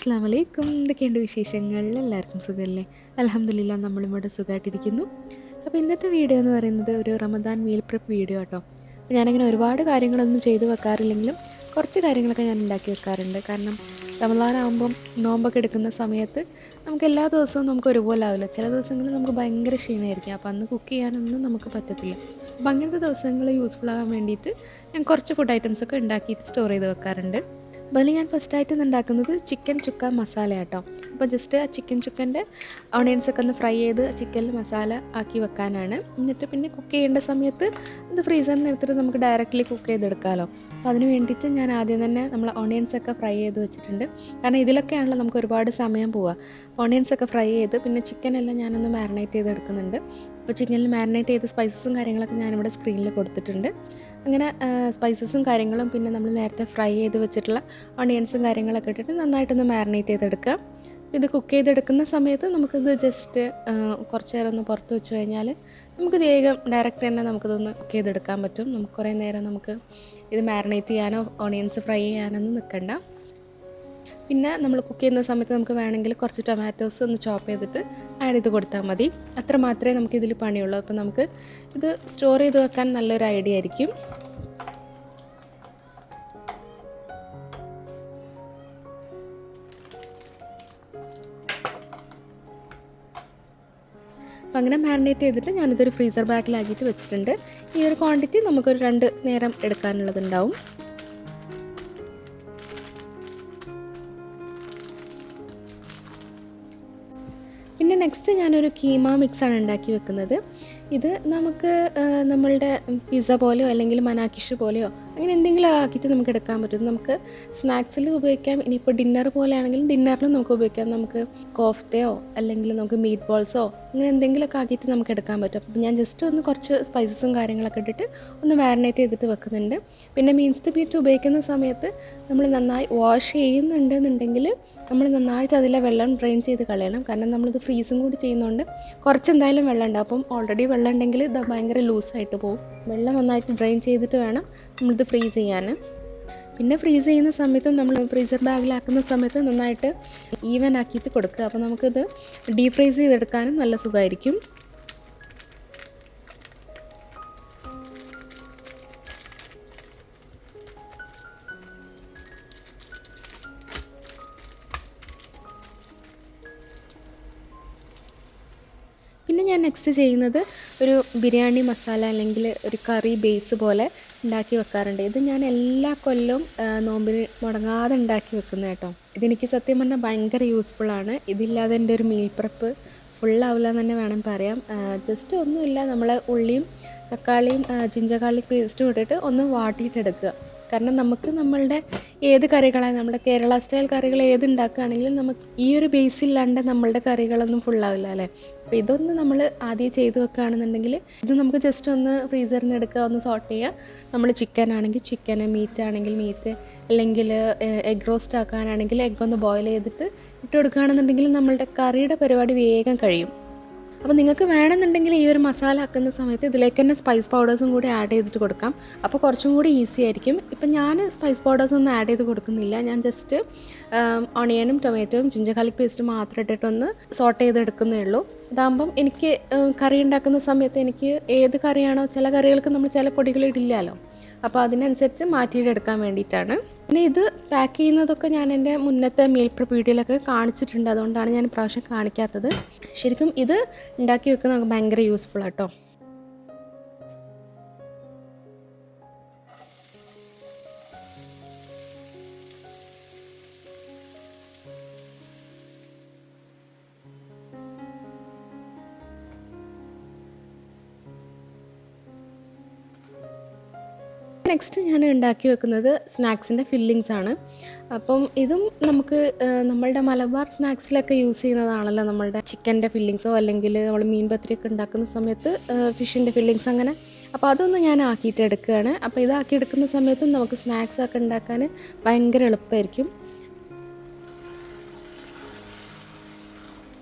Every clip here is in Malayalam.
അസ്സലാമു അലൈക്കും. എന്തൊക്കെയുണ്ട് വിശേഷങ്ങൾ? എല്ലാവർക്കും സുഖമല്ലേ? അൽഹംദുലില്ലാ നമ്മളിവിടെ സുഖമായിട്ടിരിക്കുന്നു. അപ്പോൾ ഇന്നത്തെ വീഡിയോ എന്ന് പറയുന്നത് ഒരു റമദാൻ മീൽ പ്രെപ്പ് വീഡിയോ കേട്ടോ. അപ്പോൾ ഞാനങ്ങനെ ഒരുപാട് കാര്യങ്ങളൊന്നും ചെയ്തു വെക്കാറില്ലെങ്കിലും കുറച്ച് കാര്യങ്ങളൊക്കെ ഞാൻ ഉണ്ടാക്കി വെക്കാറുണ്ട്. കാരണം റമദാനാകുമ്പം നോമ്പൊക്കെ എടുക്കുന്ന സമയത്ത് നമുക്ക് എല്ലാ ദിവസവും നമുക്ക് ഒരുപോലെ ആവില്ല. ചില ദിവസങ്ങളിൽ നമുക്ക് ഭയങ്കര ക്ഷീണമായിരിക്കും. അപ്പോൾ അന്ന് കുക്ക് ചെയ്യാനൊന്നും നമുക്ക് പറ്റത്തില്ല. അപ്പോൾ അങ്ങനത്തെ ദിവസങ്ങൾ യൂസ്ഫുൾ ആകാൻ വേണ്ടിയിട്ട് ഞാൻ കുറച്ച് ഫുഡ് ഐറ്റംസൊക്കെ ഉണ്ടാക്കിയിട്ട് സ്റ്റോർ ചെയ്ത് വെക്കാറുണ്ട്. അപ്പോൾ അതിൽ ഞാൻ ഫസ്റ്റായിട്ട് ഉണ്ടാക്കുന്നത് ചിക്കൻ ചുക്ക മസാല കേട്ടോ. അപ്പോൾ ജസ്റ്റ് ആ ചിക്കൻ ചുക്കൻ്റെ ഓണിയൻസൊക്കെ ഒന്ന് ഫ്രൈ ചെയ്ത് ചിക്കനിൽ മസാല ആക്കി വെക്കാനാണ്. എന്നിട്ട് പിന്നെ കുക്ക് ചെയ്യേണ്ട സമയത്ത് അത് ഫ്രീസറിൽ നിന്ന് എടുത്തിട്ട് നമുക്ക് ഡയറക്റ്റ്ലി കുക്ക് ചെയ്തെടുക്കാമല്ലോ. അപ്പോൾ അതിന് വേണ്ടിയിട്ട് ഞാൻ ആദ്യം തന്നെ നമ്മൾ ഓണിയൻസൊക്കെ ഫ്രൈ ചെയ്ത് വെച്ചിട്ടുണ്ട്. കാരണം ഇതിലൊക്കെയാണല്ലോ നമുക്ക് ഒരുപാട് സമയം പോവുക. ഓണിയൻസൊക്കെ ഫ്രൈ ചെയ്ത് പിന്നെ ചിക്കനെല്ലാം ഞാനൊന്ന് മാരിനേറ്റ് ചെയ്തെടുക്കുന്നുണ്ട്. അപ്പോൾ ചിക്കനിൽ മാരിനേറ്റ് ചെയ്ത സ്പൈസസും കാര്യങ്ങളൊക്കെ ഞാനിവിടെ സ്ക്രീനിൽ കൊടുത്തിട്ടുണ്ട്. അങ്ങനെ സ്പൈസസും കാര്യങ്ങളും പിന്നെ നമ്മൾ നേരത്തെ ഫ്രൈ ചെയ്ത് വെച്ചിട്ടുള്ള ഓണിയൻസും കാര്യങ്ങളൊക്കെ ഇട്ടിട്ട് നന്നായിട്ടൊന്ന് മാരിനേറ്റ് ചെയ്തെടുക്കുക. ഇത് കുക്ക് ചെയ്തെടുക്കുന്ന സമയത്ത് നമുക്കിത് ജസ്റ്റ് കുറച്ച് നേരം ഒന്ന് പുറത്ത് വെച്ച് കഴിഞ്ഞാൽ നമുക്ക് വേഗം ഡയറക്റ്റ് തന്നെ നമുക്കിതൊന്ന് കുക്ക് ചെയ്തെടുക്കാൻ പറ്റും. നമുക്ക് കുറേ നേരം നമുക്ക് ഇത് മാരിനേറ്റ് ചെയ്യാനോ ഓണിയൻസ് ഫ്രൈ ചെയ്യാനൊന്നും നിൽക്കണ്ട. പിന്നെ നമ്മൾ കുക്ക് ചെയ്യുന്ന സമയത്ത് നമുക്ക് വേണമെങ്കിൽ കുറച്ച് ടൊമാറ്റോസ് ഒന്ന് ചോപ്പ് ചെയ്തിട്ട് ആഡ് ചെയ്ത് കൊടുത്താൽ മതി. അത്ര മാത്രമേ നമുക്കിതിൽ പണിയുള്ളൂ. അപ്പോൾ നമുക്ക് ഇത് സ്റ്റോർ ചെയ്ത് വെക്കാൻ നല്ലൊരു ഐഡിയ ആയിരിക്കും. അപ്പോൾ അങ്ങനെ മാരിനേറ്റ് ചെയ്തിട്ട് ഞാനിതൊരു ഫ്രീസർ ബാഗിലാക്കിയിട്ട് വെച്ചിട്ടുണ്ട്. ഈ ഒരു ക്വാണ്ടിറ്റി നമുക്കൊരു 2 നേരം എടുക്കാനുള്ളതുണ്ടാവും. പിന്നെ നെക്സ്റ്റ് ഞാനൊരു കീമ മിക്സാണ് ഉണ്ടാക്കി വെക്കുന്നത്. ഇത് നമുക്ക് നമ്മളുടെ പിസ്സ പോലെയോ അല്ലെങ്കിൽ മനാക്കിഷ് പോലെയോ അങ്ങനെ എന്തെങ്കിലും ആക്കിയിട്ട് നമുക്ക് എടുക്കാൻ പറ്റും. നമുക്ക് സ്നാക്സിൽ ഉപയോഗിക്കാം. ഇനിയിപ്പോൾ ഡിന്നർ പോലെയാണെങ്കിലും ഡിന്നറിലും നമുക്ക് ഉപയോഗിക്കാം. നമുക്ക് കോഫ്തയോ അല്ലെങ്കിൽ നമുക്ക് മീറ്റ് ബോൾസോ അങ്ങനെ എന്തെങ്കിലുമൊക്കെ ആക്കിയിട്ട് നമുക്ക് എടുക്കാൻ പറ്റും. അപ്പോൾ ഞാൻ ജസ്റ്റ് ഒന്ന് കുറച്ച് സ്പൈസസും കാര്യങ്ങളൊക്കെ ഇട്ടിട്ട് ഒന്ന് മാരിനേറ്റ് ചെയ്തിട്ട് വെക്കുന്നുണ്ട്. പിന്നെ മീൻസ്ഡ് മീറ്റ് ഉപയോഗിക്കുന്ന സമയത്ത് നമ്മൾ നന്നായി വാഷ് ചെയ്യുന്നുണ്ടെന്നുണ്ടെങ്കിൽ നമ്മൾ നന്നായിട്ട് അതിലെ വെള്ളം ഡ്രെയിൻ ചെയ്ത് കളയണം. കാരണം നമ്മളിത് ഫ്രീസും കൂടി ചെയ്യുന്നതുകൊണ്ട് കുറച്ച് എന്തായാലും വെള്ളം ഉണ്ട്. അപ്പം ഓൾറെഡി വെള്ളം ഉണ്ടെങ്കിൽ ഇത് ഭയങ്കര ലൂസായിട്ട് പോകും. വെള്ളം നന്നായിട്ട് ഡ്രെയിൻ ചെയ്തിട്ട് വേണം നമ്മളിത് ഫ്രീസ് ചെയ്യാൻ. പിന്നെ ഫ്രീസ് ചെയ്യുന്ന സമയത്ത് നമ്മൾ ഫ്രീസർ ബാഗിലാക്കുന്ന സമയത്ത് നന്നായിട്ട് ഈവൻ ആക്കിയിട്ട് കൊടുക്കുക. അപ്പോൾ നമുക്കിത് ഡീപ് ഫ്രീസ് ചെയ്തെടുക്കാനും നല്ല സുഖമായിരിക്കും. പിന്നെ ഞാൻ നെക്സ്റ്റ് ചെയ്യുന്നത് ഒരു ബിരിയാണി മസാല അല്ലെങ്കിൽ ഒരു കറി ബേസ് പോലെ ഉണ്ടാക്കി വെക്കാറുണ്ട്. ഇത് ഞാൻ എല്ലാ കൊല്ലവും നോമ്പിന് മുടങ്ങാതെ ഉണ്ടാക്കി വെക്കുന്ന കേട്ടോ. ഇതെനിക്ക് സത്യം പറഞ്ഞാൽ ഭയങ്കര യൂസ്ഫുള്ളാണ്. ഇതില്ലാതെ എൻ്റെ ഒരു മീൽ പ്രെപ്പ് ഫുള്ളാവില്ല എന്ന് തന്നെ വേണം പറയാം. ജസ്റ്റ് ഒന്നുമില്ല, നമ്മൾ ഉള്ളിയും തക്കാളിയും ജിഞ്ചർ ഗാർലിക് പേസ്റ്റും ഇട്ടിട്ട് ഒന്ന് വാട്ടിയിട്ടെടുക്കുക. കാരണം നമുക്ക് നമ്മളുടെ ഏത് കറികളാണ് നമ്മുടെ കേരള സ്റ്റൈൽ കറികൾ ഏത് ഉണ്ടാക്കുകയാണെങ്കിലും നമുക്ക് ഈ ഒരു ബേസില്ലാണ്ട് നമ്മളുടെ കറികളൊന്നും ഫുള്ളാവില്ല അല്ലേ. അപ്പോൾ ഇതൊന്ന് നമ്മൾ ആദ്യം ചെയ്ത് വെക്കുകയാണെന്നുണ്ടെങ്കിൽ ഇത് നമുക്ക് ജസ്റ്റ് ഒന്ന് ഫ്രീസറിൽ നിന്ന് എടുക്കുക, ഒന്ന് സോട്ട് ചെയ്യുക. നമ്മൾ ചിക്കൻ ആണെങ്കിൽ ചിക്കന്, മീറ്റ് ആണെങ്കിൽ മീറ്റ്, അല്ലെങ്കിൽ എഗ് റോസ്റ്റ് ആക്കാനാണെങ്കിൽ എഗ് ഒന്ന് ബോയിൽ ചെയ്തിട്ട് ഇട്ട് കൊടുക്കുകയാണെന്നുണ്ടെങ്കിൽ നമ്മളുടെ കറിയുടെ പരിപാടി വേഗം കഴിയും. അപ്പോൾ നിങ്ങൾക്ക് വേണമെന്നുണ്ടെങ്കിൽ ഈ ഒരു മസാല ആക്കുന്ന സമയത്ത് ഇതിലേക്ക് തന്നെ സ്പൈസ് പൗഡേഴ്സും കൂടി ആഡ് ചെയ്തിട്ട് കൊടുക്കാം. അപ്പോൾ കുറച്ചും കൂടി ഈസി ആയിരിക്കും. ഇപ്പം ഞാൻ സ്പൈസ് പൗഡേഴ്സൊന്നും ആഡ് ചെയ്ത് കൊടുക്കുന്നില്ല. ഞാൻ ജസ്റ്റ് ഓണിയനും ടൊമാറ്റോയും ജിഞ്ചർ ഗാർലിക് പേസ്റ്റും മാത്രം ഇട്ടിട്ടൊന്ന് സോട്ട് ചെയ്തെടുക്കുന്നേ ഉള്ളൂ. ഇതാകുമ്പം എനിക്ക് കറി ഉണ്ടാക്കുന്ന സമയത്ത് എനിക്ക് ഏത് കറിയാണോ, ചില കറികൾക്ക് നമ്മൾ ചില പൊടികൾ ഇടില്ലല്ലോ, അപ്പോൾ അതിനനുസരിച്ച് മാറ്റിയിട്ടെടുക്കാൻ വേണ്ടിയിട്ടാണ്. പിന്നെ ഇത് പാക്ക് ചെയ്യുന്നതൊക്കെ ഞാൻ എൻ്റെ മുന്നത്തെ മീൽ പ്രെപ്പ് വീഡിയോയിലൊക്കെ കാണിച്ചിട്ടുണ്ട്. അതുകൊണ്ടാണ് ഞാൻ ഇപ്രാവശ്യം കാണിക്കാത്തത്. ശരിക്കും ഇത് ഉണ്ടാക്കി വെക്കുന്നത് നമുക്ക് ഭയങ്കര യൂസ്ഫുൾ ആട്ടോ. നെക്സ്റ്റ് ഞാൻ ഉണ്ടാക്കി വെക്കുന്നത് സ്നാക്സിൻ്റെ ഫില്ലിങ്സ് ആണ്. അപ്പം ഇതും നമുക്ക് നമ്മളുടെ മലബാർ സ്നാക്സിലൊക്കെ യൂസ് ചെയ്യുന്നതാണല്ലോ, നമ്മളുടെ ചിക്കൻ്റെ ഫില്ലിങ്സോ അല്ലെങ്കിൽ നമ്മൾ മീൻ പത്തിരിയൊക്കെ ഉണ്ടാക്കുന്ന സമയത്ത് ഫിഷിൻ്റെ ഫില്ലിങ്സ് അങ്ങനെ. അപ്പോൾ അതൊന്ന് ഞാൻ ആക്കിയിട്ട് എടുക്കുകയാണ്. അപ്പോൾ ഇതാക്കിയെടുക്കുന്ന സമയത്ത് നമുക്ക് സ്നാക്സൊക്കെ ഉണ്ടാക്കാൻ ഭയങ്കര എളുപ്പമായിരിക്കും.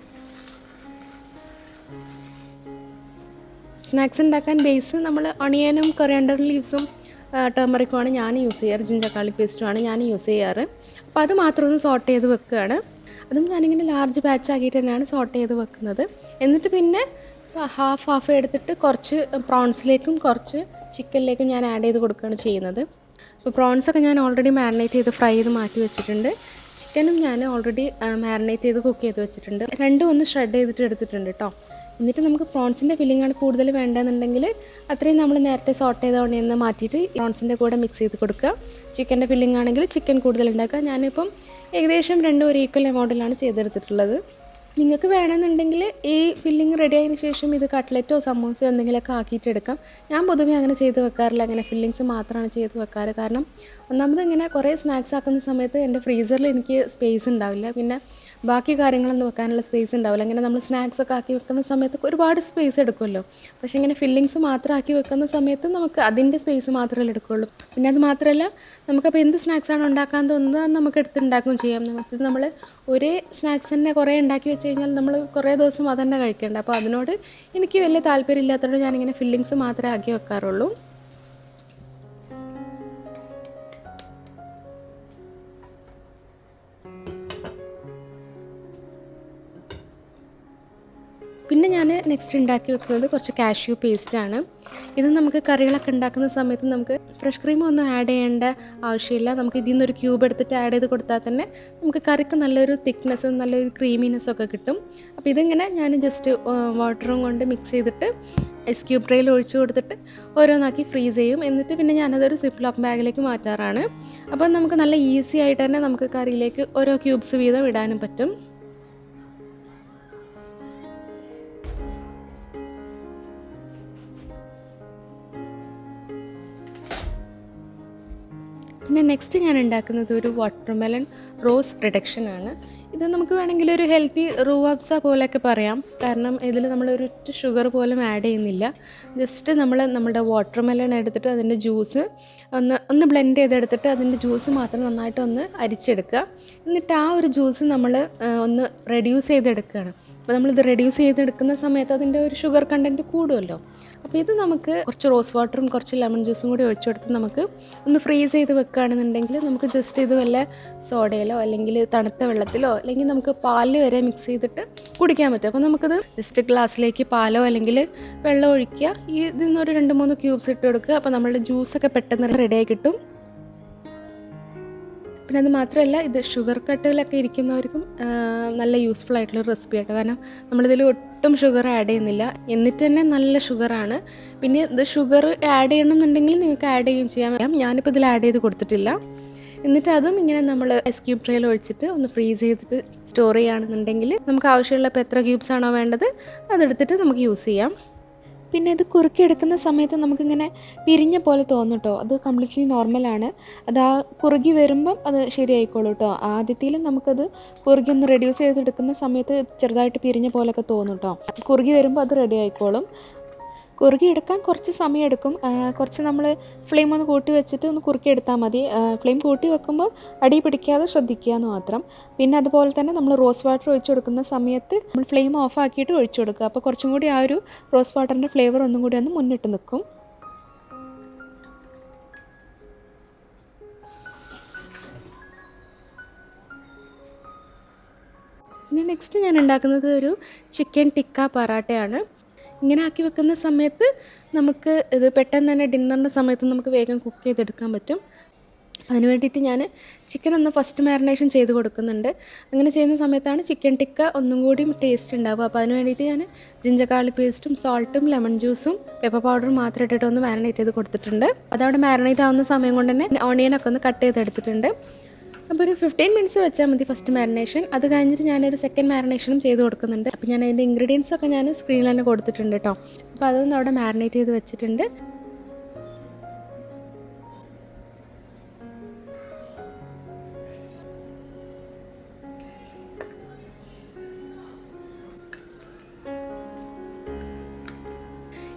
സ്നാക്സ് ഉണ്ടാക്കാൻ ബേസ് നമ്മൾ ഒണിയനും കൊറിയാണ്ടർ ലീവ്സും ടർമറിക്കുമാണ് ഞാൻ യൂസ് ചെയ്യാറ്. ജിഞ്ചർ ഗാർലിക് പേസ്റ്റുമാണ് ഞാൻ യൂസ് ചെയ്യാറ്. അപ്പോൾ അത് മാത്രം ഒന്ന് സോട്ട് ചെയ്ത് വെക്കുകയാണ്. അതും ഞാനിങ്ങനെ ലാർജ് ബാച്ച് ആക്കിയിട്ട് തന്നെയാണ് സോട്ട് ചെയ്ത് വെക്കുന്നത്. എന്നിട്ട് പിന്നെ ഹാഫ് എടുത്തിട്ട് കുറച്ച് പ്രോൺസിലേക്കും കുറച്ച് ചിക്കനിലേക്കും ഞാൻ ആഡ് ചെയ്ത് കൊടുക്കുകയാണ് ചെയ്യുന്നത്. അപ്പോൾ പ്രോൺസൊക്കെ ഞാൻ ഓൾറെഡി മാരിനേറ്റ് ചെയ്ത് ഫ്രൈ ചെയ്ത് മാറ്റി വെച്ചിട്ടുണ്ട്. ചിക്കനും ഞാൻ ഓൾറെഡി മാരിനേറ്റ് ചെയ്ത് കുക്ക് ചെയ്ത് വെച്ചിട്ടുണ്ട്. രണ്ടും ഒന്ന് ഷ്രെഡ് ചെയ്തിട്ട് എടുത്തിട്ടുണ്ട് കേട്ടോ. എന്നിട്ട് നമുക്ക് പ്രോൺസിൻ്റെ ഫില്ലിങ്ങാണ് കൂടുതൽ വേണ്ടതെന്നുണ്ടെങ്കിൽ അത്രയും നമ്മൾ നേരത്തെ സോട്ട് ചെയ്ത ഓണിയൻ മാറ്റിയിട്ട് പ്രോൺസിൻ്റെ കൂടെ മിക്സ് ചെയ്ത് കൊടുക്കുക. ചിക്കൻ്റെ ഫില്ലിംഗ് ആണെങ്കിൽ ചിക്കൻ കൂടുതൽ ഉണ്ടാക്കുക. ഞാനിപ്പം ഏകദേശം രണ്ടും ഒരു ഈക്വൽ എമൗണ്ടിലാണ് ചെയ്തെടുത്തിട്ടുള്ളത്. നിങ്ങൾക്ക് വേണമെന്നുണ്ടെങ്കിൽ ഈ ഫില്ലിങ് റെഡി ആയതിനു ശേഷം ഇത് കട്ട്ലറ്റോ സമോസയോ എന്തെങ്കിലുമൊക്കെ ആക്കിയിട്ട് എടുക്കാം. ഞാൻ പൊതുവേ അങ്ങനെ ചെയ്ത് വെക്കാറില്ല, അങ്ങനെ ഫില്ലിങ്സ് മാത്രമാണ് ചെയ്ത് വെക്കാറ്. കാരണം ഒന്നാമത് ഇങ്ങനെ കുറേ സ്നാക്സ് ആക്കുന്ന സമയത്ത് എൻ്റെ ഫ്രീസറിൽ എനിക്ക് സ്പേസ് ഉണ്ടാവില്ല, പിന്നെ ബാക്കി കാര്യങ്ങളൊന്നും വെക്കാനുള്ള സ്പേസ് ഉണ്ടാവില്ല. അങ്ങനെ നമ്മൾ സ്നാക്സ് ഒക്കെ ആക്കി വെക്കുന്ന സമയത്ത് ഒരുപാട് സ്പേസ് എടുക്കുമല്ലോ. പക്ഷേ ഇങ്ങനെ ഫില്ലിങ്സ് മാത്രം ആക്കി വെക്കുന്ന സമയത്ത് നമുക്ക് അതിൻ്റെ സ്പേസ് മാത്രമേ എടുക്കുകയുള്ളൂ. പിന്നെ അത് മാത്രമല്ല, നമുക്കപ്പോൾ എന്ത് സ്നാക്സാണ് ഉണ്ടാക്കാൻ തോന്നുന്നത് അത് നമുക്ക് എടുത്തുണ്ടാക്കുകയും ചെയ്യാം. മറ്റത് നമ്മൾ ഒരേ സ്നാക്സ് തന്നെ കുറേ ഉണ്ടാക്കി വെച്ച് കഴിഞ്ഞാൽ നമ്മൾ കുറേ ദിവസം അത് തന്നെ കഴിക്കേണ്ട. അപ്പോൾ അതിനോട് എനിക്ക് വലിയ താല്പര്യം ഇല്ലാത്തതുകൊണ്ട് ഞാനിങ്ങനെ ഫില്ലിങ്സ് മാത്രമേ ആക്കി വെക്കാറുള്ളൂ. പിന്നെ ഞാൻ നെക്സ്റ്റ് ഉണ്ടാക്കി വെക്കുന്നത് കുറച്ച് കാഷ്യൂ പേസ്റ്റാണ്. ഇത് നമുക്ക് കറികളൊക്കെ ഉണ്ടാക്കുന്ന സമയത്ത് നമുക്ക് ഫ്രഷ് ക്രീം ഒന്നും ആഡ് ചെയ്യേണ്ട ആവശ്യമില്ല. നമുക്ക് ഇതിൽ നിന്നൊരു ക്യൂബ് എടുത്തിട്ട് ആഡ് ചെയ്ത് കൊടുത്താൽ തന്നെ നമുക്ക് കറിക്ക് നല്ലൊരു തിക്നെസ്സും നല്ലൊരു ക്രീമിനെസ്സൊക്കെ കിട്ടും. അപ്പോൾ ഇതിങ്ങനെ ഞാൻ ജസ്റ്റ് വാട്ടറും കൊണ്ട് മിക്സ് ചെയ്തിട്ട് ഐസ് ക്യൂബ് ട്രേയിൽ ഒഴിച്ച് കൊടുത്തിട്ട് ഓരോന്നാക്കി ഫ്രീസ് ചെയ്യും. എന്നിട്ട് പിന്നെ ഞാനതൊരു സിപ്പ് ലോക്ക് ബാഗിലേക്ക് മാറ്റാറാണ്. അപ്പോൾ നമുക്ക് നല്ല ഈസി ആയിട്ട് തന്നെ നമുക്ക് കറിയിലേക്ക് ഓരോ ക്യൂബ്സ് വീതം ഇടാനും പറ്റും. പിന്നെ നെക്സ്റ്റ് ഞാൻ ഉണ്ടാക്കുന്നത് ഒരു വാട്ടർമെലൺ റോസ് റിഡക്ഷനാണ്. ഇത് നമുക്ക് വേണമെങ്കിൽ ഒരു ഹെൽത്തി റൂഅബ്സ പോലെയൊക്കെ പറയാം. കാരണം ഇതിൽ നമ്മളൊരു ഷുഗർ പോലും ആഡ് ചെയ്യുന്നില്ല. ജസ്റ്റ് നമ്മുടെ വാട്ടർമെലൺ എടുത്തിട്ട് അതിൻ്റെ ജ്യൂസ് ഒന്ന് ബ്ലെൻഡ് ചെയ്തെടുത്തിട്ട് അതിൻ്റെ ജ്യൂസ് മാത്രം നന്നായിട്ട് ഒന്ന് അരിച്ചെടുക്കുക. എന്നിട്ട് ആ ഒരു ജ്യൂസ് നമ്മൾ ഒന്ന് റെഡ്യൂസ് ചെയ്തെടുക്കുകയാണ്. അപ്പോൾ നമ്മളിത് റെഡ്യൂസ് ചെയ്തെടുക്കുന്ന സമയത്ത് അതിൻ്റെ ഒരു ഷുഗർ കണ്ടൻറ്റ് കൂടുമല്ലോ. അപ്പോൾ ഇത് നമുക്ക് കുറച്ച് റോസ് വാട്ടറും കുറച്ച് ലെമൺ ജ്യൂസും കൂടി ഒഴിച്ചു കൊടുത്ത് നമുക്ക് ഒന്ന് ഫ്രീസ് ചെയ്ത് വെക്കുകയാണെന്നുണ്ടെങ്കിൽ നമുക്ക് ജസ്റ്റ് ഇത് വല്ല സോഡയിലോ അല്ലെങ്കിൽ തണുത്ത വെള്ളത്തിലോ അല്ലെങ്കിൽ നമുക്ക് പാലിൽ വരെ മിക്സ് ചെയ്തിട്ട് കുടിക്കാൻ പറ്റും. അപ്പോൾ നമുക്കത് ജസ്റ്റ് ഗ്ലാസ്സിലേക്ക് പാലോ അല്ലെങ്കിൽ വെള്ളം ഒഴിക്കുക, ഇതിൽ നിന്നൊരു 2-3 ക്യൂബ്സ് ഇട്ട് കൊടുക്കുക. അപ്പോൾ നമ്മളുടെ ജ്യൂസൊക്കെ പെട്ടെന്ന് റെഡിയായി കിട്ടും. പിന്നെ അത് മാത്രമല്ല, ഇത് ഷുഗർ കട്ടുകളൊക്കെ ഇരിക്കുന്നവർക്കും നല്ല യൂസ്ഫുൾ ആയിട്ടുള്ളൊരു റെസിപ്പി ആയിട്ട്. കാരണം നമ്മളിതിൽ ഒട്ടും ഷുഗർ ആഡ് ചെയ്യുന്നില്ല, എന്നിട്ട് തന്നെ നല്ല ഷുഗറാണ്. പിന്നെ ഇത് ഷുഗർ ആഡ് ചെയ്യണമെന്നുണ്ടെങ്കിൽ നിങ്ങൾക്ക് ആഡ് ചെയ്യുകയും ചെയ്യാം. ഞാനിപ്പോൾ ഇതിൽ ആഡ് ചെയ്ത് കൊടുത്തിട്ടില്ല. എന്നിട്ട് അതും ഇങ്ങനെ നമ്മൾ ഐസ് ക്യൂബ് ട്രേയിൽ ഒഴിച്ചിട്ട് ഒന്ന് ഫ്രീസ് ചെയ്തിട്ട് സ്റ്റോർ ചെയ്യുകയാണെന്നുണ്ടെങ്കിൽ നമുക്ക് ആവശ്യമുള്ളപ്പോൾ എത്ര ക്യൂബ്സ് ആണോ വേണ്ടത് അതെടുത്തിട്ട് നമുക്ക് യൂസ് ചെയ്യാം. പിന്നെ ഇത് കുറുക്കിയെടുക്കുന്ന സമയത്ത് നമുക്കിങ്ങനെ പിരിഞ്ഞ പോലെ തോന്നും കേട്ടോ. അത് കംപ്ലീറ്റ്ലി നോർമലാണ്. അത് ആ കുറുകി വരുമ്പം അത് ശരിയായിക്കോളൂ കേട്ടോ. ആദ്യത്തിൽ നമുക്കത് കുറുകി ഒന്ന് റെഡ്യൂസ് ചെയ്തെടുക്കുന്ന സമയത്ത് ചെറുതായിട്ട് പിരിഞ്ഞ പോലെയൊക്കെ തോന്നും കേട്ടോ. കുറുകി വരുമ്പോൾ അത് റെഡി ആയിക്കോളും. കുറുകിയെടുക്കാൻ കുറച്ച് സമയമെടുക്കും. കുറച്ച് നമ്മൾ ഫ്ലെയിം ഒന്ന് കൂട്ടി വെച്ചിട്ട് ഒന്ന് കുറുക്കിയെടുത്താൽ മതി. ഫ്ലെയിം കൂട്ടി വെക്കുമ്പോൾ അടി പിടിക്കാതെ ശ്രദ്ധിക്കുക എന്ന് മാത്രം. പിന്നെ അതുപോലെ തന്നെ നമ്മൾ റോസ് വാട്ടർ ഒഴിച്ചു കൊടുക്കുന്ന സമയത്ത് നമ്മൾ ഫ്ലെയിം ഓഫ് ആക്കിയിട്ട് ഒഴിച്ചു കൊടുക്കുക. അപ്പോൾ കുറച്ചും കൂടി ആ ഒരു റോസ് വാട്ടറിൻ്റെ ഫ്ലേവർ ഒന്നും കൂടി ഒന്ന് മുന്നിട്ട് നിൽക്കും. പിന്നെ നെക്സ്റ്റ് ഞാൻ ഉണ്ടാക്കുന്നത് ഒരു ചിക്കൻ ടിക്ക പറാട്ടയാണ്. ഇങ്ങനെ ആക്കി വെക്കുന്ന സമയത്ത് നമുക്ക് ഇത് പെട്ടെന്ന് തന്നെ ഡിന്നറിൻ്റെ സമയത്ത് നമുക്ക് വേഗം കുക്ക് ചെയ്തെടുക്കാൻ പറ്റും. അതിന് വേണ്ടിയിട്ട് ഞാൻ ചിക്കൻ ഒന്ന് ഫസ്റ്റ് മാരിനേഷൻ ചെയ്ത് കൊടുക്കുന്നുണ്ട്. അങ്ങനെ ചെയ്യുന്ന സമയത്താണ് ചിക്കൻ ടിക്ക ഒന്നും കൂടി ടേസ്റ്റ് ഉണ്ടാവുക. അപ്പോൾ അതിന് വേണ്ടിയിട്ട് ഞാൻ ജിഞ്ചർ ഗാർലിക് പേസ്റ്റും സോൾട്ടും ലെമൺ ജ്യൂസും പെപ്പർ പൗഡറും മാത്രം ഇട്ടിട്ട് ഒന്ന് മാരിനേറ്റ് ചെയ്ത് കൊടുത്തിട്ടുണ്ട്. അതവിടെ മാരിനേറ്റ് ആവുന്ന സമയം കൊണ്ട് തന്നെ ഓണിയനൊക്കെ ഒന്ന് കട്ട് ചെയ്തെടുത്തിട്ടുണ്ട്. അപ്പോൾ ഒരു 15 മിനിറ്റ്സ് വെച്ചാൽ മതി ഫസ്റ്റ് മാരിനേഷൻ. അത് കഴിഞ്ഞിട്ട് ഞാനൊരു സെക്കൻഡ് മാരിനേഷനും ചെയ്ത് കൊടുക്കുന്നുണ്ട്. അപ്പോൾ ഞാൻ അതിൻ്റെ ഇൻഗ്രീഡിയൻസൊക്കെ ഞാൻ സ്ക്രീനിൽ തന്നെ കൊടുത്തിട്ടുണ്ട് കേട്ടോ. അപ്പോൾ അതൊന്ന് അവിടെ മാരിനേറ്റ് ചെയ്ത് വെച്ചിട്ടുണ്ട്.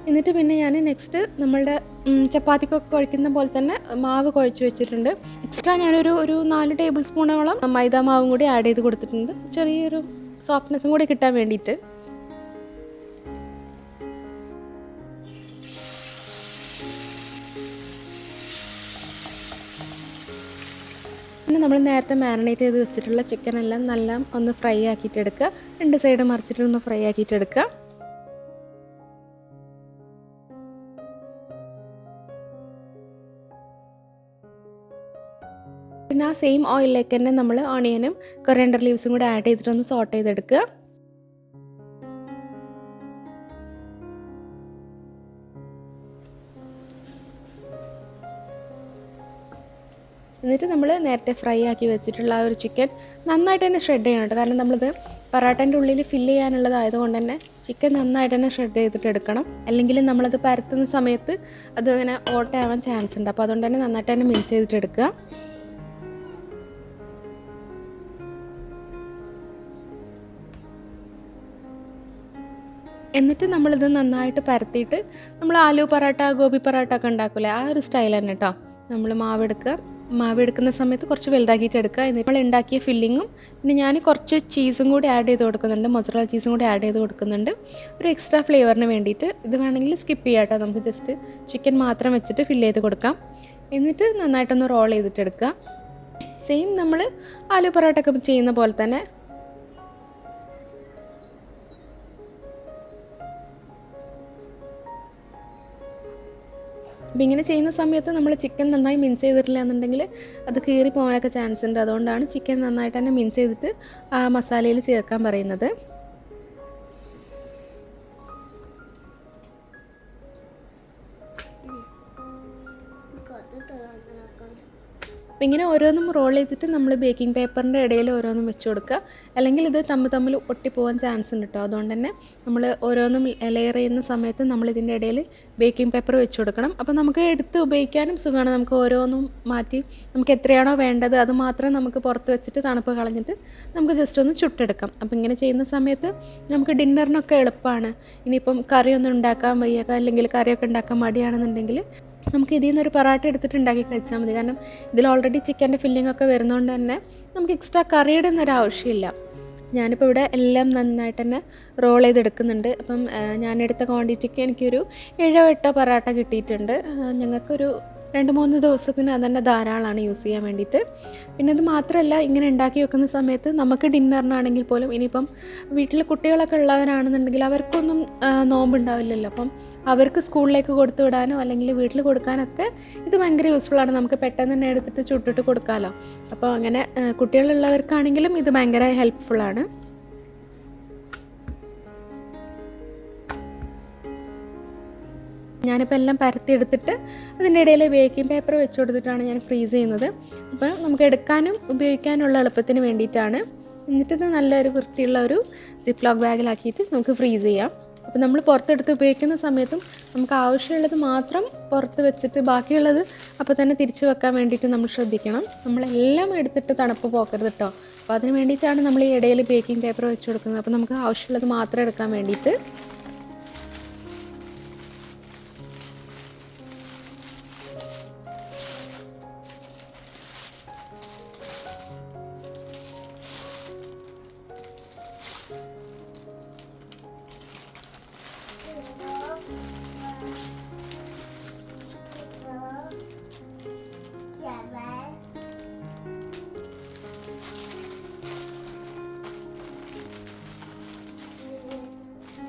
എന്നിട്ട് പിന്നെ ഞാൻ നെക്സ്റ്റ് നമ്മളുടെ ചപ്പാത്തിക്കൊക്കെ കുഴക്കുന്ന പോലെ തന്നെ മാവ് കുഴച്ച് വെച്ചിട്ടുണ്ട്. എക്സ്ട്രാ ഞാനൊരു 4 ടേബിൾ സ്പൂണോളം മൈദ മാവും കൂടി ആഡ് ചെയ്ത് കൊടുത്തിട്ടുണ്ട്, ചെറിയൊരു സോഫ്റ്റ്നെസ്സും കൂടി കിട്ടാൻ വേണ്ടിയിട്ട്. പിന്നെ നമ്മൾ നേരത്തെ മാരിനേറ്റ് ചെയ്ത് വെച്ചിട്ടുള്ള ചിക്കനെല്ലാം നല്ല ഒന്ന് ഫ്രൈ ആക്കിയിട്ടെടുക്കുക. 2 സൈഡ് മറിച്ചിട്ടൊന്ന് ഫ്രൈ ആക്കിയിട്ടെടുക്കുക. പിന്നെ ആ സെയിം ഓയിലിലേക്ക് തന്നെ നമ്മൾ ഓണിയനും കൊറിയാൻഡർ ലീവ്സും കൂടെ ആഡ് ചെയ്തിട്ടൊന്ന് സോട്ട് ചെയ്തെടുക്കുക. എന്നിട്ട് നമ്മൾ നേരത്തെ ഫ്രൈ ആക്കി വെച്ചിട്ടുള്ള ആ ഒരു ചിക്കൻ നന്നായിട്ട് തന്നെ ഷ്രെഡ് ചെയ്യണം കേട്ടോ. കാരണം നമ്മളിത് പൊറാട്ടേൻ്റെ ഉള്ളിൽ ഫില്ല് ചെയ്യാനുള്ളതായതുകൊണ്ട് തന്നെ ചിക്കൻ നന്നായിട്ട് തന്നെ ഷ്രെഡ് ചെയ്തിട്ട് എടുക്കണം. അല്ലെങ്കിൽ നമ്മളത് പരത്തുന്ന സമയത്ത് അത് ഇങ്ങനെ ഓട്ടയാവാൻ ചാൻസ് ഉണ്ട്. അപ്പോൾ അതുകൊണ്ട് തന്നെ നന്നായിട്ട് തന്നെ മിക്സ് ചെയ്തിട്ട് എടുക്കുക. എന്നിട്ട് നമ്മളിത് നന്നായിട്ട് പരത്തിയിട്ട് നമ്മൾ ആലു പൊറാട്ട, ഗോബി പൊറാട്ട ഒക്കെ ഉണ്ടാക്കില്ലേ, ആ ഒരു സ്റ്റൈൽ തന്നെ കേട്ടോ. നമ്മൾ മാവെടുക്കുന്ന സമയത്ത് കുറച്ച് വലുതാക്കിയിട്ട് എടുക്കുക. എന്നിട്ട് നമ്മൾ ഉണ്ടാക്കിയ ഫില്ലിങ്ങും പിന്നെ ഞാൻ കുറച്ച് ചീസും കൂടി ആഡ് ചെയ്ത് കൊടുക്കുന്നുണ്ട്, മൊസറല്ല ചീസും കൂടി ആഡ് ചെയ്ത് കൊടുക്കുന്നുണ്ട് ഒരു എക്സ്ട്രാ ഫ്ലേവറിന് വേണ്ടിയിട്ട്. ഇത് വേണമെങ്കിൽ സ്കിപ്പ് ചെയ്യാം കേട്ടോ. നമുക്ക് ജസ്റ്റ് ചിക്കൻ മാത്രം വെച്ചിട്ട് ഫില്ല് ചെയ്ത് കൊടുക്കാം. എന്നിട്ട് നന്നായിട്ടൊന്ന് റോൾ ചെയ്തിട്ടെടുക്കുക. സെയിം നമ്മൾ ആലു പൊറോട്ട ഒക്കെ ചെയ്യുന്ന പോലെ തന്നെ. അപ്പം ഇങ്ങനെ ചെയ്യുന്ന സമയത്ത് നമ്മൾ ചിക്കൻ നന്നായി മിൻസ് ചെയ്തിട്ടില്ല എന്നുണ്ടെങ്കിൽ അത് കീറി പോകാനൊക്കെ ചാൻസ് ഉണ്ട്. അതുകൊണ്ടാണ് ചിക്കൻ നന്നായിട്ട് തന്നെ മിൻസ് ചെയ്തിട്ട് ആ മസാലയിൽ ചേർക്കാൻ പറയുന്നത്. അപ്പം ഇങ്ങനെ ഓരോന്നും റോൾ ചെയ്തിട്ട് നമ്മൾ ബേക്കിംഗ് പേപ്പറിൻ്റെ ഇടയിൽ ഓരോന്നും വെച്ച് കൊടുക്കുക. അല്ലെങ്കിൽ ഇത് തമ്മിൽ ഒട്ടിപ്പോകാൻ ചാൻസ് ഉണ്ട് കേട്ടോ. അതുകൊണ്ട് തന്നെ നമ്മൾ ഓരോന്നും ലെയർ ചെയ്യുന്ന സമയത്ത് നമ്മൾ ഇതിൻ്റെ ഇടയിൽ ബേക്കിംഗ് പേപ്പർ വെച്ച് കൊടുക്കണം. അപ്പോൾ നമുക്ക് എടുത്ത് ഉപയോഗിക്കാനും സുഖമാണ്. നമുക്ക് ഓരോന്നും മാറ്റി നമുക്ക് എത്രയാണോ വേണ്ടത് അത് മാത്രം നമുക്ക് പുറത്ത് വെച്ചിട്ട് തണുപ്പ് കളഞ്ഞിട്ട് നമുക്ക് ജസ്റ്റ് ഒന്ന് ചുട്ടെടുക്കാം. അപ്പോൾ ഇങ്ങനെ ചെയ്യുന്ന സമയത്ത് നമുക്ക് ഡിന്നറിനൊക്കെ എളുപ്പമാണ്. ഇനിയിപ്പം കറിയൊന്നും ഉണ്ടാക്കാൻ വയ്യ, അല്ലെങ്കിൽ കറിയൊക്കെ ഉണ്ടാക്കാൻ മടിയാണെന്നുണ്ടെങ്കിൽ നമുക്ക് ഇതിൽ നിന്നൊരു പൊറാട്ട എടുത്തിട്ട് ഉണ്ടാക്കി കഴിച്ചാൽ മതി. കാരണം ഇതിൽ ഓൾറെഡി ചിക്കൻ്റെ ഫില്ലിംഗ് ഒക്കെ വരുന്നതുകൊണ്ട് തന്നെ നമുക്ക് എക്സ്ട്രാ കറിയുടെ ഒന്നും ഒരു ആവശ്യമില്ല. ഞാനിപ്പോൾ ഇവിടെ എല്ലാം നന്നായിട്ട് തന്നെ റോൾ ചെയ്തെടുക്കുന്നുണ്ട്. അപ്പം ഞാനെടുത്ത ക്വാണ്ടിറ്റിക്ക് എനിക്കൊരു 7-8 പൊറാട്ട കിട്ടിയിട്ടുണ്ട്. ഞങ്ങൾക്കൊരു 2-3 ദിവസത്തിന് അതന്നെ ധാരാളമാണ് യൂസ് ചെയ്യാൻ വേണ്ടിയിട്ട്. പിന്നെ അത് മാത്രമല്ല, ഇങ്ങനെ ഉണ്ടാക്കി വെക്കുന്ന സമയത്ത് നമുക്ക് ഡിന്നറിനാണെങ്കിൽ പോലും ഇനിയിപ്പം വീട്ടിൽ കുട്ടികളൊക്കെ ഉള്ളവരാണെന്നുണ്ടെങ്കിൽ അവർക്കൊന്നും നോമ്പുണ്ടാവില്ലല്ലോ. അപ്പം അവർക്ക് സ്കൂളിലേക്ക് കൊടുത്തു വിടാനോ അല്ലെങ്കിൽ വീട്ടിൽ കൊടുക്കാനൊക്കെ ഇത് ഭയങ്കര യൂസ്ഫുള്ളാണ്. നമുക്ക് പെട്ടെന്ന് തന്നെ എടുത്തിട്ട് ചുട്ടിട്ട് കൊടുക്കാമല്ലോ. അപ്പോൾ അങ്ങനെ കുട്ടികളുള്ളവർക്കാണെങ്കിലും ഇത് ഭയങ്കര ഹെൽപ്ഫുള്ളാണ്. ഞാനിപ്പോൾ എല്ലാം പരത്തിയെടുത്തിട്ട് അതിൻ്റെ ഇടയിൽ ബേക്കിംഗ് പേപ്പർ വെച്ച് കൊടുത്തിട്ടാണ് ഞാൻ ഫ്രീസ് ചെയ്യുന്നത്. അപ്പോൾ നമുക്ക് എടുക്കാനും ഉപയോഗിക്കാനുള്ള എളുപ്പത്തിന് വേണ്ടിയിട്ടാണ്. എന്നിട്ടിത് നല്ലൊരു വൃത്തിയുള്ള ഒരു സിപ്പ് ലോക്ക് ബാഗിലാക്കിയിട്ട് നമുക്ക് ഫ്രീസ് ചെയ്യാം. അപ്പോൾ നമ്മൾ പുറത്തെടുത്ത് ഉപയോഗിക്കുന്ന സമയത്തും നമുക്ക് ആവശ്യമുള്ളത് മാത്രം പുറത്ത് വെച്ചിട്ട് ബാക്കിയുള്ളത് അപ്പോൾ തന്നെ തിരിച്ച് വെക്കാൻ വേണ്ടിയിട്ട് നമ്മൾ ശ്രദ്ധിക്കണം. നമ്മളെല്ലാം എടുത്തിട്ട് തണുപ്പ് പോക്കരുത് കേട്ടോ. അപ്പോൾ അതിന് വേണ്ടിയിട്ടാണ് നമ്മൾ ഈ ഇടയിൽ ബേക്കിംഗ് പേപ്പർ വെച്ച് കൊടുക്കുന്നത്. അപ്പോൾ നമുക്ക് ആവശ്യമുള്ളത് മാത്രം എടുക്കാൻ വേണ്ടിയിട്ട്.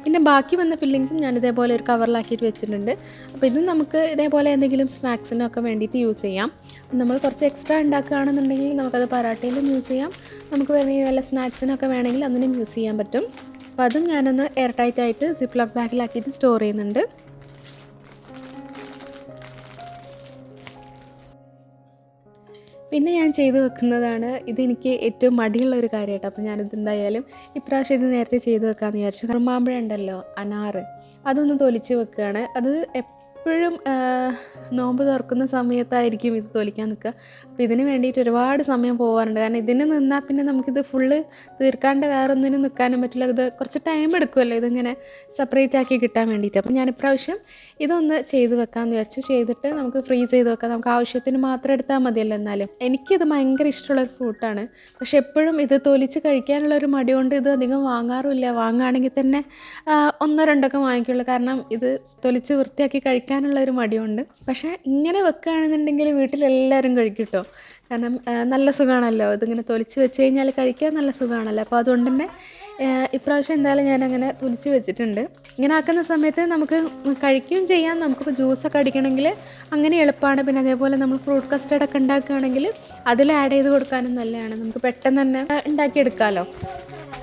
പിന്നെ ബാക്കി വന്ന ഫില്ലിങ്സും ഞാൻ ഇതേപോലെ ഒരു കവറിലാക്കിയിട്ട് വെച്ചിട്ടുണ്ട്. അപ്പോൾ ഇത് നമുക്ക് ഇതേപോലെ എന്തെങ്കിലും സ്നാക്സിനൊക്കെ വേണ്ടിയിട്ട് യൂസ് ചെയ്യാം. നമ്മൾ കുറച്ച് എക്സ്ട്രാ ഉണ്ടാക്കുകയാണെന്നുണ്ടെങ്കിൽ നമുക്കത് പറാട്ടയിലും യൂസ് ചെയ്യാം. നമുക്ക് വേണമെങ്കിൽ വല്ല സ്നാക്സിനൊക്കെ വേണമെങ്കിൽ അതിനും യൂസ് ചെയ്യാൻ പറ്റും. അപ്പോൾ അതും ഞാനൊന്ന് എയർ ടൈറ്റായിട്ട് സിപ്പ് ലോക്ക് ബാഗിലാക്കിയിട്ട് സ്റ്റോർ ചെയ്യുന്നുണ്ട്. പിന്നെ ഞാൻ ചെയ്തു വെക്കുന്നതാണ്, ഇതെനിക്ക് ഏറ്റവും മടിയുള്ള ഒരു കാര്യമായിട്ട്. അപ്പോൾ ഞാനിത് എന്തായാലും ഇപ്രാവശ്യം ഇത് നേരത്തെ ചെയ്തു വെക്കാമെന്ന് വിചാരിച്ചു. കറുമാമ്പഴം ഉണ്ടല്ലോ, അനാറ്, അതൊന്ന് തൊലിച്ച് വെക്കുകയാണ്. അത് എപ്പോഴും നോമ്പ് തുറക്കുന്ന സമയത്തായിരിക്കും ഇത് തൊലിക്കാൻ നിൽക്കുക. അപ്പോൾ ഇതിന് വേണ്ടിയിട്ട് ഒരുപാട് സമയം പോകാറുണ്ട്. കാരണം ഇതിന് നിന്നാൽ പിന്നെ നമുക്കിത് ഫുള്ള് തീർക്കാണ്ട് വേറെ ഒന്നിനും നിൽക്കാനും പറ്റില്ല. ഇത് കുറച്ച് ടൈം എടുക്കുമല്ലോ ഇതിങ്ങനെ സെപ്പറേറ്റ് ആക്കി കിട്ടാൻ വേണ്ടിയിട്ട്. അപ്പോൾ ഞാൻ ഇപ്രാവശ്യം ഇതൊന്ന് ചെയ്ത് വെക്കാമെന്ന് വിചാരിച്ചു. ചെയ്തിട്ട് നമുക്ക് ഫ്രീസ് ചെയ്ത് വെക്കാം. നമുക്ക് ആവശ്യത്തിന് മാത്രം എടുത്താൽ മതിയല്ലോ. എന്നാലും എനിക്കിത് ഭയങ്കര ഇഷ്ടമുള്ളൊരു ഫ്രൂട്ടാണ്. പക്ഷെ എപ്പോഴും ഇത് തൊലിച്ച് കഴിക്കാനുള്ളൊരു മടി കൊണ്ട് ഇത് അധികം വാങ്ങാറുമില്ല. വാങ്ങുകയാണെങ്കിൽ തന്നെ ഒന്നോ രണ്ടൊക്കെ വാങ്ങിക്കുള്ളൂ. കാരണം ഇത് തൊലിച്ച് വൃത്തിയാക്കി കഴിക്കാനുള്ള ഒരു മടിയുണ്ട്. പക്ഷേ ഇങ്ങനെ വെക്കുകയാണെന്നുണ്ടെങ്കിൽ വീട്ടിലെല്ലാവരും കഴിക്കും കേട്ടോ. കാരണം നല്ല സുഖമാണല്ലോ ഇതിങ്ങനെ തൊലിച്ച് വെച്ച് കഴിഞ്ഞാൽ കഴിക്കാൻ നല്ല സുഖമാണല്ലോ. അപ്പോൾ അതുകൊണ്ട് തന്നെ ഇപ്രാവശ്യം എന്തായാലും ഞാനങ്ങനെ തൊലിച്ച് വെച്ചിട്ടുണ്ട്. ഇങ്ങനെ ആക്കുന്ന സമയത്ത് നമുക്ക് കഴിക്കുകയും ചെയ്യാം. നമുക്കിപ്പോൾ ജ്യൂസൊക്കെ അടിക്കണമെങ്കിൽ അങ്ങനെ എളുപ്പമാണ്. പിന്നെ അതേപോലെ നമ്മൾ ഫ്രൂട്ട് കസ്റ്റർഡൊക്കെ ഉണ്ടാക്കുകയാണെങ്കിൽ അതിൽ ആഡ് ചെയ്ത് കൊടുക്കാനും നല്ലതാണ്. നമുക്ക് പെട്ടെന്ന് തന്നെ ഉണ്ടാക്കിയെടുക്കാമല്ലോ.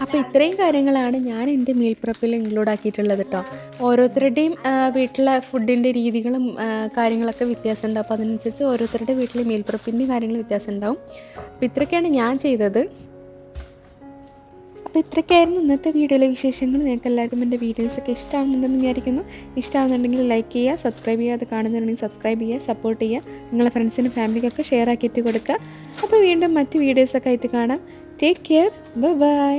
അപ്പോൾ ഇത്രയും കാര്യങ്ങളാണ് ഞാൻ എൻ്റെ മീൽ പ്രപ്പിൽ ഇൻക്ലൂഡ് ആക്കിയിട്ടുള്ളത് കേട്ടോ. ഓരോരുത്തരുടെയും വീട്ടിലെ ഫുഡിൻ്റെ രീതികളും കാര്യങ്ങളൊക്കെ വ്യത്യാസമുണ്ട്. അപ്പോൾ അതിനനുസരിച്ച് ഓരോരുത്തരുടെ വീട്ടിലെ മീൽ പ്രപ്പിൻ്റെ കാര്യങ്ങൾ വ്യത്യാസം ഉണ്ടാവും. അപ്പോൾ ഇത്രയൊക്കെയാണ് ഞാൻ ചെയ്തത്. അപ്പോൾ ഇത്രയൊക്കെയായിരുന്നു ഇന്നത്തെ വീഡിയോയിലെ വിശേഷങ്ങൾ. നിങ്ങൾക്ക് എല്ലാവർക്കും എൻ്റെ വീഡിയോസൊക്കെ ഇഷ്ടമാകുന്നുണ്ടെന്ന് വിചാരിക്കുന്നു. ഇഷ്ടമാകുന്നുണ്ടെങ്കിൽ ലൈക്ക് ചെയ്യുക, സബ്സ്ക്രൈബ് ചെയ്യുക. അത് കാണുന്നുണ്ടെങ്കിൽ സബ്സ്ക്രൈബ് ചെയ്യുക, സപ്പോർട്ട് ചെയ്യുക. നിങ്ങളുടെ ഫ്രണ്ട്സിനും ഫാമിലിക്കൊക്കെ ഷെയർ ആക്കിയിട്ട് കൊടുക്കുക. അപ്പോൾ വീണ്ടും മറ്റ് വീഡിയോസൊക്കെ ആയിട്ട് കാണാം. Take care. ബൈ.